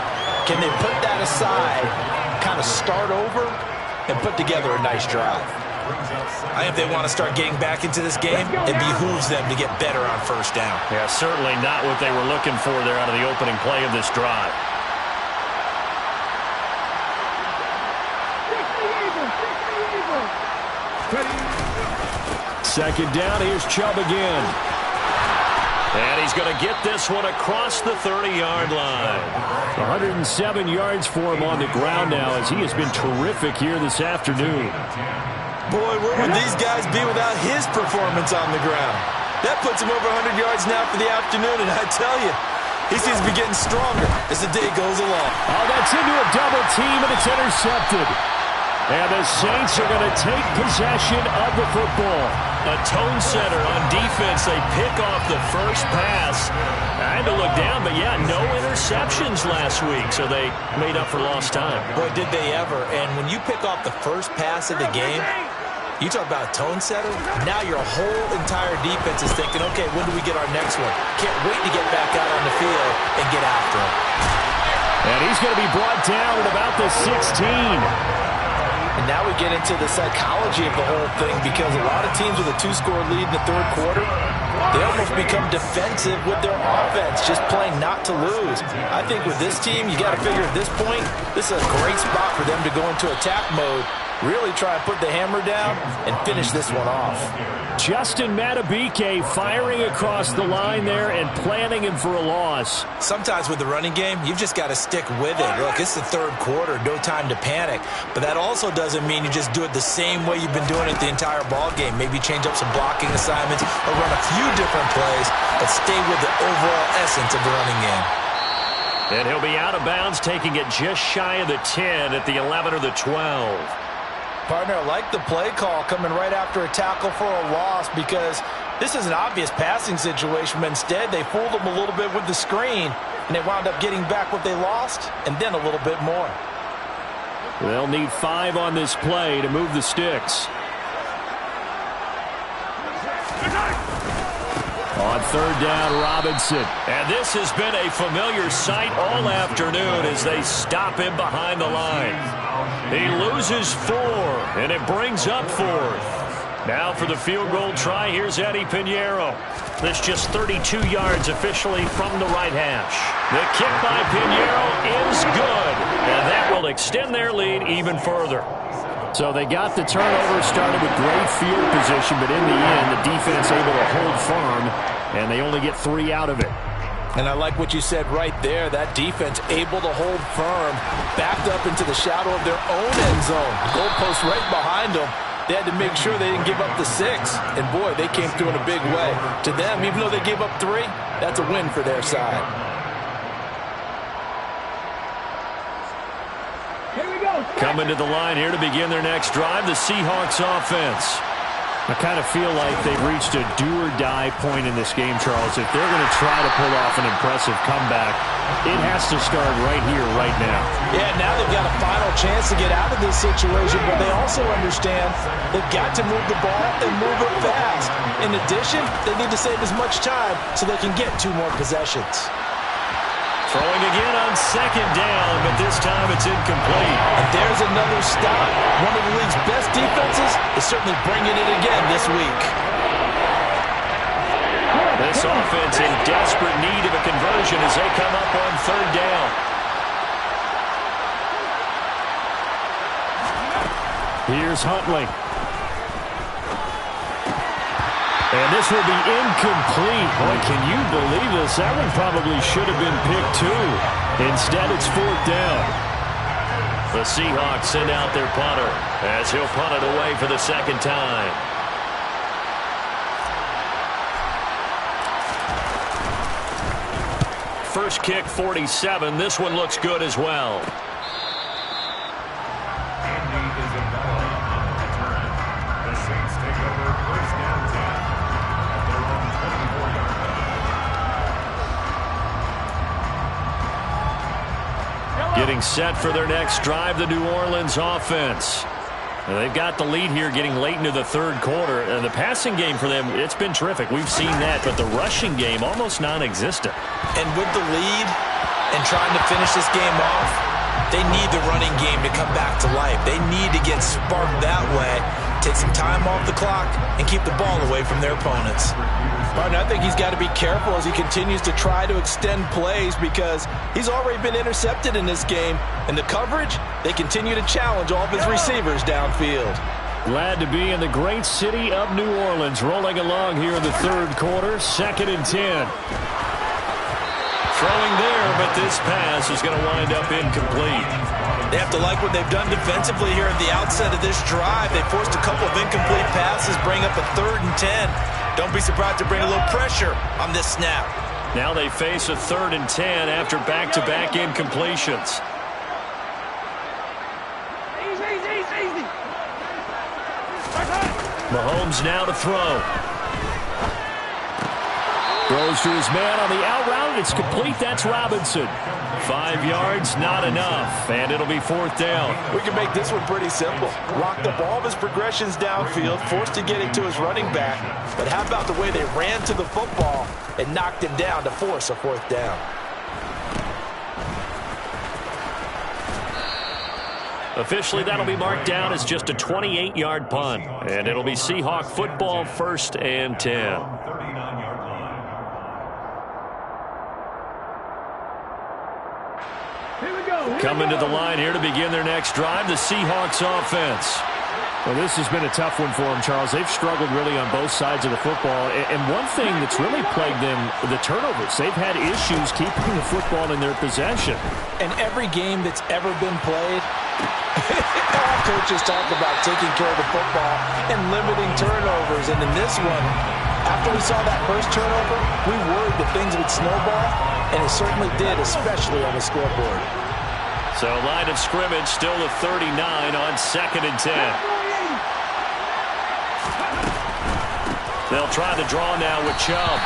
Can they put that aside, kind of start over, and put together a nice drive? I think if they want to start getting back into this game, it behooves them to get better on first down.
Yeah, certainly not what they were looking for there out of the opening play of this drive.
Second down, here's Chubb again.
And he's going to get this one across the 30-yard line.
107 yards for him on the ground now as he has been terrific here this afternoon.
Boy, where would these guys be without his performance on the ground? That puts him over 100 yards now for the afternoon, and I tell you, he seems to be getting stronger as the day goes along.
Oh, that's into a double team, and it's intercepted. And the Saints are going to take possession of the football.
A tone setter on defense. They pick off the first pass. I had to look down, but yeah, no interceptions last week, so they made up for lost time.
Boy, did they ever. And when you pick off the first pass of the game, you talk about a tone setter. Now your whole entire defense is thinking, okay, when do we get our next one? Can't wait to get back out on the field and get after him.
And he's going to be brought down at about the 16.
And now we get into the psychology of the whole thing because a lot of teams with a two-score lead in the third quarter, they almost become defensive with their offense, just playing not to lose. I think with this team, you got to figure at this point, this is a great spot for them to go into attack mode, really try and put the hammer down and finish this one off.
Justin Madubuike firing across the line there and planning him for a loss.
Sometimes with the running game, you've just got to stick with it. Look, it's the third quarter, no time to panic. But that also doesn't mean you just do it the same way you've been doing it the entire ball game. Maybe change up some blocking assignments or run a few different plays, but stay with the overall essence of the running game.
And he'll be out of bounds, taking it just shy of the 10 at the 11 or the 12.
Partner, I like the play call coming right after a tackle for a loss because this is an obvious passing situation, but instead they fooled them a little bit with the screen, and they wound up getting back what they lost and then a little bit more.
They'll need 5 on this play to move the sticks. On third down, Robinson.
And this has been a familiar sight all afternoon as they stop him behind the line. He loses 4, and it brings up 4th. Now for the field goal try, here's Eddie Pinheiro. This just 32 yards officially from the right hash. The kick by Pinheiro is good, and that will extend their lead even further.
So they got the turnover started with great field position, but in the end, the defense able to hold firm, and they only get 3 out of it.
And I like what you said right there. That defense able to hold firm, backed up into the shadow of their own end zone. Goalpost right behind them. They had to make sure they didn't give up the 6. And, boy, they came through in a big way. To them, even though they gave up 3, that's a win for their side.
Coming to the line here to begin their next drive, the Seahawks offense.
I kind of feel like they've reached a do-or-die point in this game, Charles. If they're going to try to pull off an impressive comeback, it has to start right here, right now.
Yeah, now they've got a final chance to get out of this situation, but they also understand they've got to move the ball and move it fast. In addition, they need to save as much time so they can get 2 more possessions.
Throwing again on 2nd down, but this time it's incomplete.
And there's another stop. One of the league's best defenses is certainly bringing it again this week.
This offense in desperate need of a conversion as they come up on 3rd down.
Here's Huntley. And this will be incomplete. Boy, can you believe this? That one probably should have been picked too. Instead, it's 4th down.
The Seahawks send out their punter as he'll punt it away for the 2nd time. First kick, 47. This one looks good as well. Getting set for their next drive, the New Orleans offense. And they've got the lead here getting late into the 3rd quarter. And the passing game for them, it's been terrific. We've seen that, but the rushing game almost non-existent.
And with the lead and trying to finish this game off, they need the running game to come back to life. They need to get sparked that way, take some time off the clock, and keep the ball away from their opponents. Martin, I think he's got to be careful as he continues to try to extend plays because he's already been intercepted in this game. And the coverage, they continue to challenge all of his receivers downfield.
Glad to be in the great city of New Orleans. Rolling along here in the 3rd quarter, 2nd and 10.
Throwing there, but this pass is going to wind up incomplete.
They have to like what they've done defensively here at the outset of this drive. They forced a couple of incomplete passes, bring up a 3rd and 10. Don't be surprised to bring a little pressure on this snap.
Now they face a 3rd and 10 after back-to-back incompletions.
Easy.
Mahomes now to throw.
Throws to his man on the out route. It's complete. That's Robinson.
5 yards, not enough. And it'll be 4th down.
We can make this one pretty simple. Lock up all of his progressions downfield, forced to get it to his running back. But how about the way they ran to the football and knocked him down to force a 4th down?
Officially, that'll be marked down as just a 28-yard punt. And it'll be Seahawk football, 1st and 10. Coming to the line here to begin their next drive, the Seahawks offense.
Well, this has been a tough one for them, Charles. They've struggled really on both sides of the football. And one thing that's really plagued them, the turnovers. They've had issues keeping the football in their possession.
In every game that's ever been played, all coaches talk about taking care of the football and limiting turnovers. And in this one, after we saw that first turnover, we worried that things would snowball, and it certainly did, especially on the scoreboard.
So line of scrimmage still a 39 on 2nd and 10. They'll try the draw now with Chubb.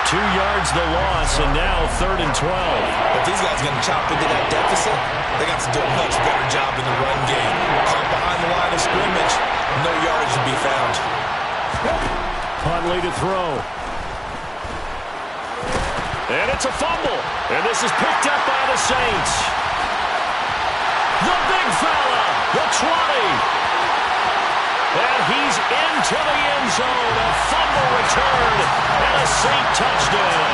2 yards the loss, and now 3rd and 12.
If these guys are going to chop into that deficit, they got to do a much better job in the run game. Caught behind the line of scrimmage, no yardage to be found.
Huntley to throw.
And it's a fumble. And this is picked up by the Saints. The big fella, the 20. And he's into the end zone. A fumble return and a Saint touchdown.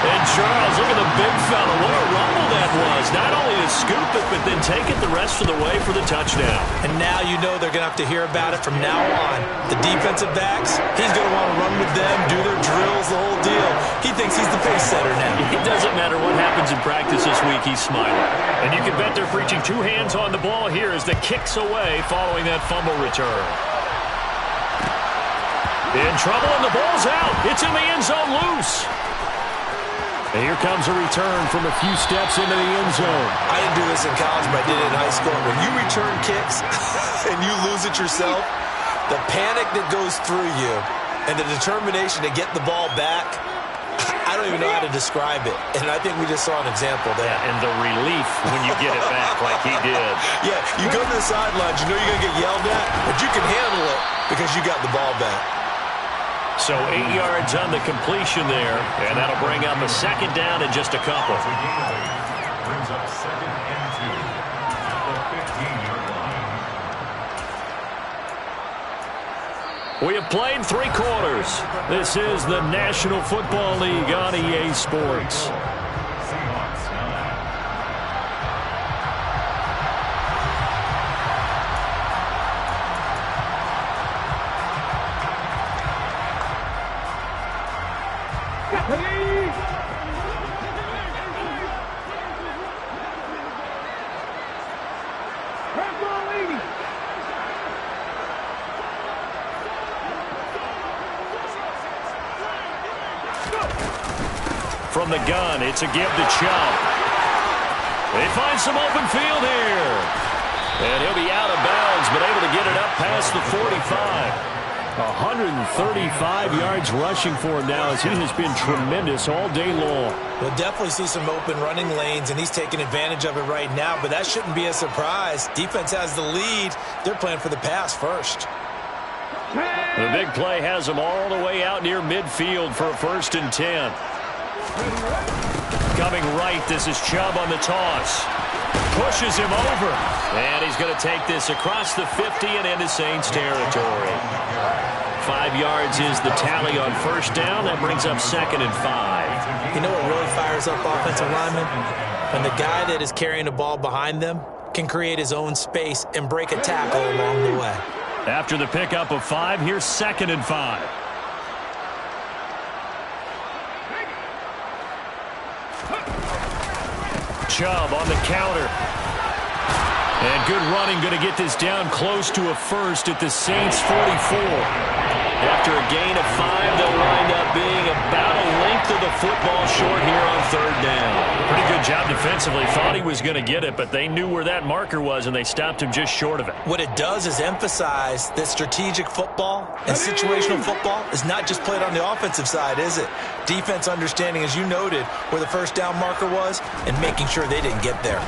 And And Charles, look at the big fella. What a rumble that was. Not only to scoop it, but then take it the rest of the way for the touchdown.
And now you know they're going to have to hear about it from now on. The defensive backs, he's going to want to run with them, do their drills, the whole deal. He thinks he's the pace setter now.
It doesn't matter what happens in practice this week, he's smiling. And you can bet they're preaching two hands on the ball here as the kick's away following that fumble return. In trouble, and the ball's out. It's in the end zone loose. And here comes a return from a few steps into the end zone.
I didn't do this in college, but I did it in high school. When you return kicks and you lose it yourself, the panic that goes through you and the determination to get the ball back, I don't even know how to describe it. And I think we just saw an example there.
Yeah, and the relief when you get it back like he did.
Yeah, you go to the sidelines, you know you're going to get yelled at, but you can handle it because you got the ball back.
So 8 yards on the completion there, and that'll bring up a second down in just a couple.
Brings up 2nd and 2 at the 15-yard line.
We have played 3 quarters. This is the National Football League on EA Sports.
Seahawks 9.
From the gun, it's a give to Chubb. They find some open field here. And he'll be out of bounds, but able to get it up past the 45. 135 yards rushing for him now as he has been tremendous all day long.
We'll definitely see some open running lanes, and he's taking advantage of it right now, but that shouldn't be a surprise. Defense has the lead. They're playing for the pass first.
The big play has them all the way out near midfield for a 1st and 10. Coming right, this is Chubb on the toss. Pushes him over. And he's going to take this across the 50 and into Saints territory. 5 yards is the tally on 1st down. That brings up 2nd and 5.
You know what really fires up offensive linemen? When the guy that is carrying the ball behind them can create his own space and break a tackle along the way.
After the pickup of 5, here's 2nd and 5. Chubb on the counter. And good running, going to get this down close to a 1st at the Saints 44. After a gain of 5, they'll wind up being about a length of the football short here on 3rd down. Pretty good job defensively. Thought he was going to get it, but they knew where that marker was, and they stopped him just short of it.
What it does is emphasize that strategic football and situational football is not just played on the offensive side, is it? Defense understanding, as you noted, where the 1st down marker was and making sure they didn't get there.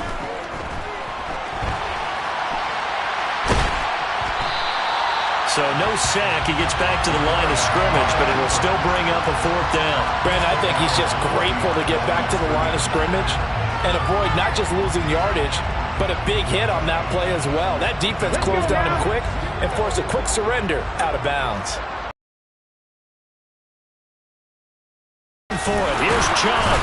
So no sack. He gets back to the line of scrimmage, but it will still bring up a 4th down.
Brandon, I think he's just grateful to get back to the line of scrimmage and avoid not just losing yardage, but a big hit on that play as well. That defense closed down him quick and forced a quick surrender out of bounds.
For it, here's Chubb.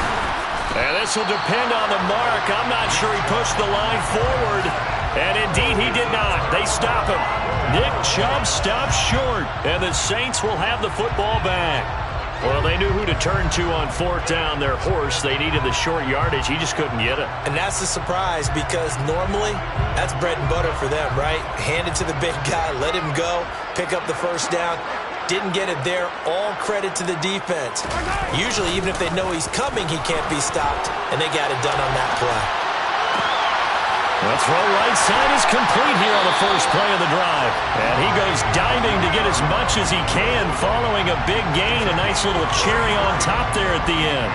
And this will depend on the mark. I'm not sure he pushed the line forward. And indeed, he did not. They stop him. Nick Chubb stops short. And the Saints will have the football back. Well, they knew who to turn to on 4th down. Their horse, they needed the short yardage. He just couldn't get it.
And that's a surprise because normally that's bread and butter for them, right? Hand it to the big guy, let him go, pick up the 1st down. Didn't get it there. All credit to the defense. Usually, even if they know he's coming, he can't be stopped. And they got it done on that play.
The throw right side is complete here on the 1st play of the drive. And he goes diving to get as much as he can following a big gain. A nice little cherry on top there at the end.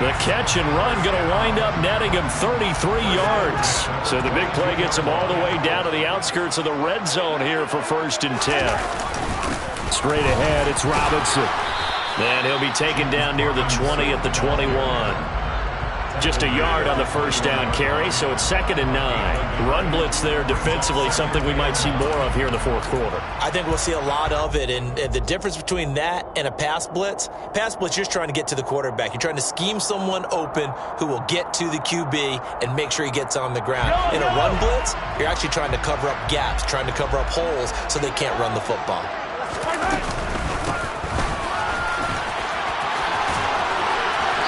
The catch and run going to wind up netting him 33 yards. So the big play gets him all the way down to the outskirts of the red zone here for 1st and 10. Straight ahead, it's Robinson. And he'll be taken down near the 20 at the 21. Just a yard on the first down carry, so it's 2nd and 9. Run blitz there defensively, something we might see more of here in the fourth quarter.
I think we'll see a lot of it, and the difference between that and a pass blitz, you're just trying to get to the quarterback. You're trying to scheme someone open who will get to the QB and make sure he gets on the ground. In a run blitz, you're actually trying to cover up gaps, trying to cover up holes so they can't run the football.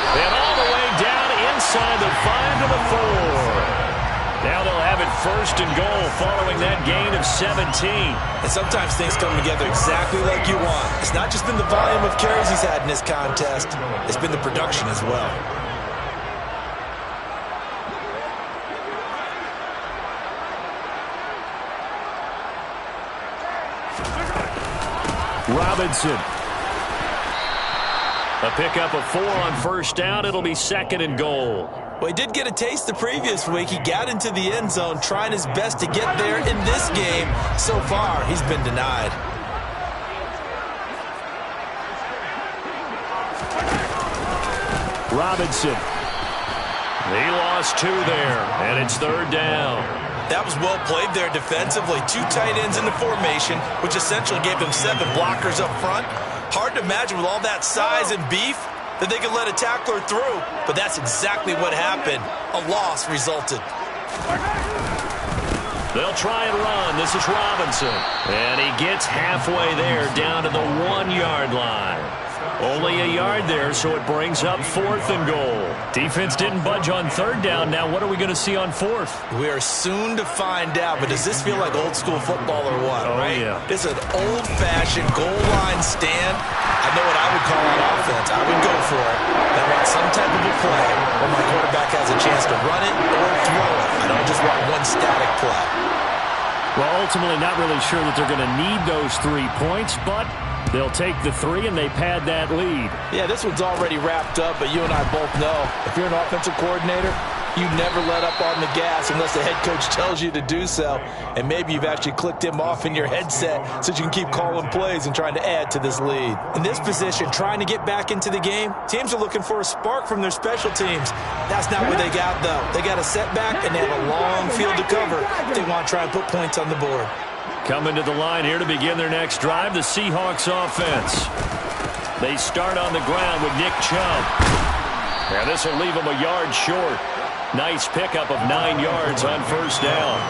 And all the way down inside the 5 to the 4. Now they'll have it 1st and goal following that gain of 17.
And sometimes things come together exactly like you want. It's not just been the volume of carries he's had in this contest. It's been the production as well.
Robinson. A pickup of 4 on 1st down. It'll be 2nd and goal.
Well, he did get a taste the previous week. He got into the end zone, trying his best to get there in this game. So far, he's been denied.
Robinson. He lost 2 there, and it's 3rd down.
That was well played there defensively. 2 tight ends in the formation, which essentially gave them 7 blockers up front. Hard to imagine with all that size and beef that they could let a tackler through, but that's exactly what happened. A loss resulted.
They'll try and run. This is Robinson. And he gets halfway there down to the 1-yard line. Only a yard there, so it brings up 4th and goal. Defense didn't budge on 3rd down. Now what are we going to see on 4th?
We are soon to find out, but does this feel like old school football or what?
Oh,
right?
Yeah.
This is an old-fashioned goal line stand. I know what I would call on offense. I would go for it. I want some type of a play where my quarterback has a chance to run it or throw it. I don't just want one static play.
Well, ultimately not really sure that they're going to need those 3 points, but they'll take the 3 and they pad that lead.
Yeah, this one's already wrapped up, but you and I both know if you're an offensive coordinator, you never let up on the gas unless the head coach tells you to do so. And maybe you've actually clicked him off in your headset so you can keep calling plays and trying to add to this lead. In this position, trying to get back into the game, teams are looking for a spark from their special teams. That's not what they got, though. They got a setback, and they have a long field to cover if they want to try and put points on the board.
Coming to the line here to begin their next drive, the Seahawks offense. They start on the ground with Nick Chubb. Now this will leave them a yard short. Nice pickup of 9 yards on 1st down.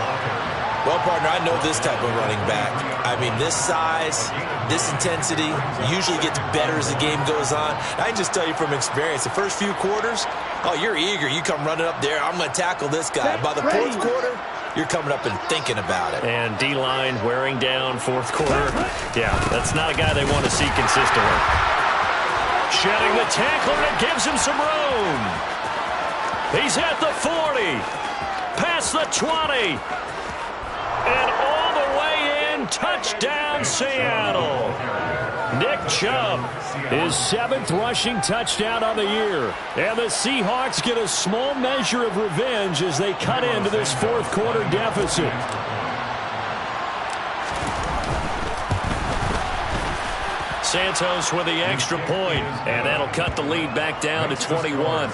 Well, partner, I know this type of running back. I mean, this size, this intensity usually gets better as the game goes on. I can just tell you from experience, the first few quarters, oh, you're eager. You come running up there, I'm going to tackle this guy. By the 4th quarter, you're coming up and thinking about it.
And D-line wearing down 4th quarter. Yeah, that's not a guy they want to see consistently. Shedding the tackler, and it gives him some room. He's at the 40, past the 20, and all the way in, touchdown Seattle. Nick Chubb, his 7th rushing touchdown on the year. And the Seahawks get a small measure of revenge as they cut into this 4th quarter deficit. Santos with the extra point, and that'll cut the lead back down to 21.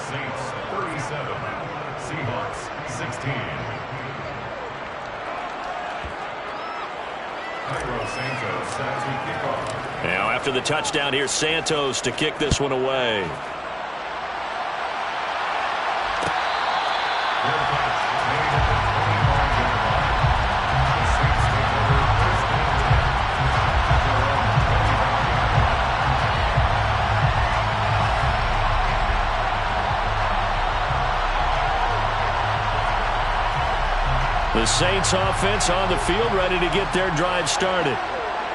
Now after the touchdown, here's Santos to kick this one away. The Saints offense on the field, ready to get their drive started.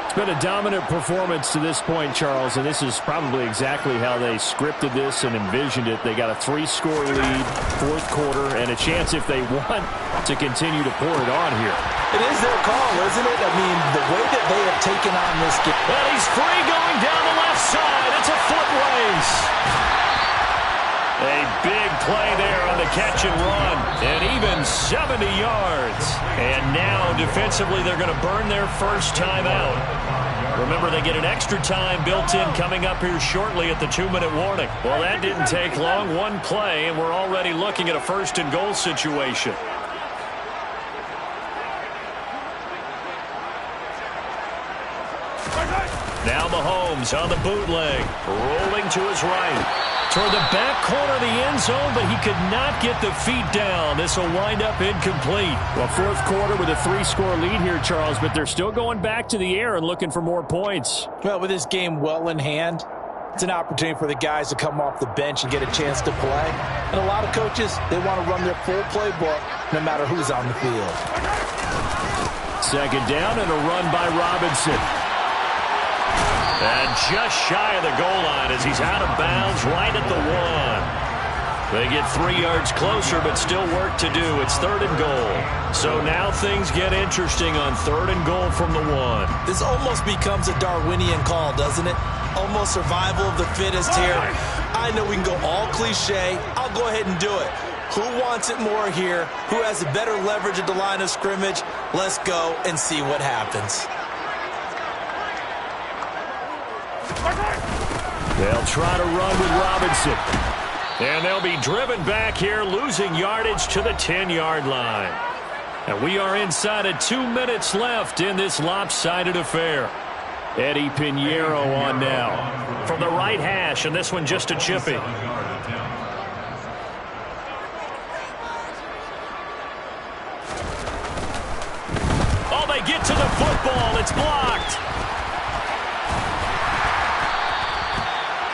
It's been a dominant performance to this point, Charles, and this is probably exactly how they scripted this and envisioned it. They got a 3-score lead, 4th quarter, and a chance if they want to continue to pour it on here.
It is their call, isn't it? I mean, the way that they have taken on this game.
Well, he's free going down the left side. It's a foot race. A big play there on the catch and run, and even 70 yards. And now, defensively, they're going to burn their first time out. Remember, they get an extra time built in coming up here shortly at the 2-minute warning. Well, that didn't take long. One play, and we're already looking at a first-and-goal situation. Now Mahomes on the bootleg, rolling to his right. Toward the back corner of the end zone, but he could not get the feet down. This will wind up incomplete.
Well, fourth quarter with a 3-score lead here, Charles, but they're still going back to the air and looking for more points.
Well, with this game well in hand, it's an opportunity for the guys to come off the bench and get a chance to play. And a lot of coaches, they want to run their full playbook no matter who's on the field.
Second down and a run by Robinson.
And just shy of the goal line as he's out of bounds right at the 1. They get 3 yards closer, but still work to do. It's 3rd and goal. So now things get interesting on 3rd and goal from the 1.
This almost becomes a Darwinian call, doesn't it? Almost survival of the fittest here. I know we can go all cliche. I'll go ahead and do it. Who wants it more here? Who has a better leverage at the line of scrimmage? Let's go and see what happens.
They'll try to run with Robinson.
And they'll be driven back here, losing yardage to the 10-yard line. And we are inside of 2 minutes left in this lopsided affair.
Eddie Pinheiro on now.
From the right hash, and this one just a chippy. Oh, they get to the football. It's blocked.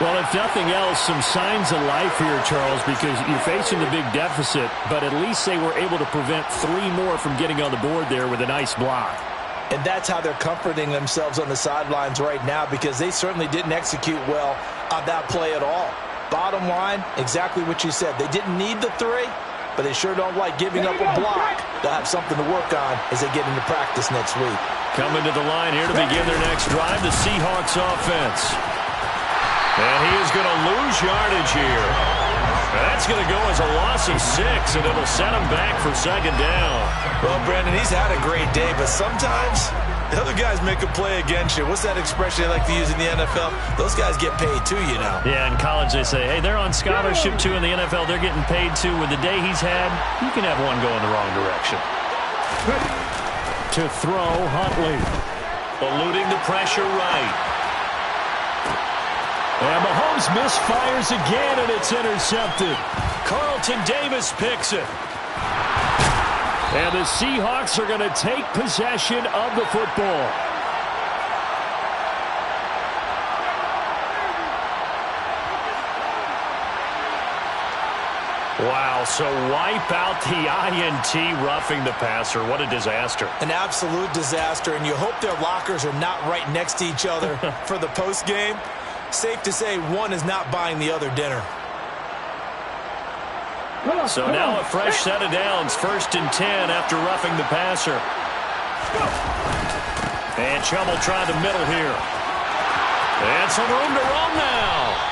Well, if nothing else, some signs of life here, Charles, because you're facing the big deficit, but at least they were able to prevent 3 more from getting on the board there with a nice block.
And that's how they're comforting themselves on the sidelines right now, because they certainly didn't execute well on that play at all. Bottom line, exactly what you said. They didn't need the 3, but they sure don't like giving up a block. They'll have something to work on as they get into practice next week.
Coming to the line here to begin their next drive, the Seahawks offense. And he is going to lose yardage here. That's going to go as a loss of 6, and it'll set him back for 2nd down.
Well, Brandon, he's had a great day, but sometimes the other guys make a play against you. What's that expression they like to use in the NFL? Those guys get paid too, you know.
Yeah, in college they say, hey, they're on scholarship too. In the NFL, they're getting paid too. With the day he's had, you can have one going the wrong direction.
To throw, Huntley.
Eluding the pressure right.
And Mahomes misfires again, and it's intercepted.
Carlton Davis picks it.
And the Seahawks are going to take possession of the football.
Wow, so wipe out the INT, roughing the passer. What a disaster.
An absolute disaster, and you hope their lockers are not right next to each other for the postgame. Safe to say one is not buying the other dinner.
So now a fresh set of downs, 1st and 10 after roughing the passer. And Chubb will try the middle here. And some room to roam now.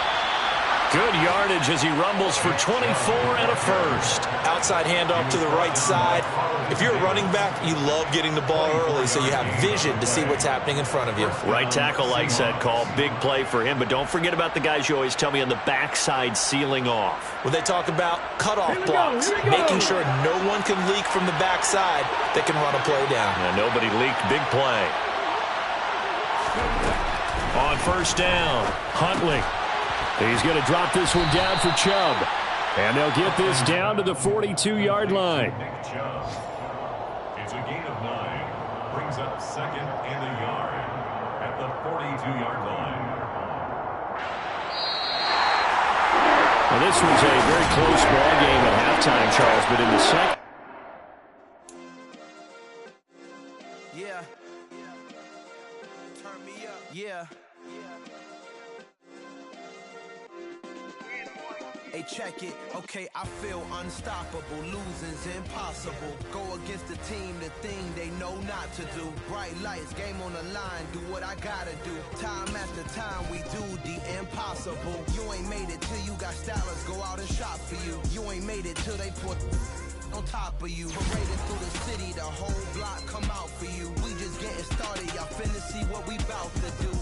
Good yardage as he rumbles for 24 and a first.
Outside handoff to the right side. If you're a running back, you love getting the ball early so you have vision to see what's happening in front of you.
Right tackle likes that call. Big play for him. But don't forget about the guys you always tell me on the backside sealing off.
When they talk about cutoff blocks, making sure no one can leak from the backside that can run a play down.
And nobody leaked. Big play. On 1st down, Huntley.
He's going to drop this one down for Chubb. And they'll get this down to the 42-yard line.
It's a gain of 9. Brings up 2nd and a yard at the 42-yard line.
Well, this was a very close ball game at halftime, Charles, but in the second.
Yeah. Turn me up. Yeah. Hey, check it. Okay, I feel unstoppable. Losing's impossible. Go against the team, the thing they know not to do. Bright lights, game on the line. Do what I gotta do. Time after time, we do the impossible. You ain't made it till you got stylers go out and shop for you. You ain't made it till they put on top of you. Parading through the city, the whole block come out for you. We just getting started. Y'all finna see what we bout to do.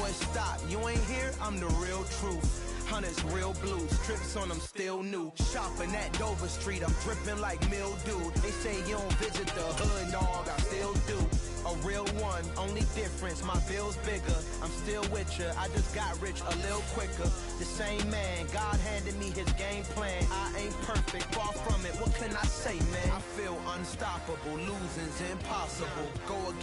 going stop. You ain't here, I'm the real truth. Hunters, real blues, strips on them still new. Shopping at Dover Street, I'm dripping like mildew. They say you don't visit the hood, dog, I still do. A real one, only difference, my bill's bigger. I'm still with ya, I just got rich a little quicker. The same man, God handed me his game plan. I ain't perfect, far from it, what can I say, man? I feel unstoppable, losing's impossible. Go against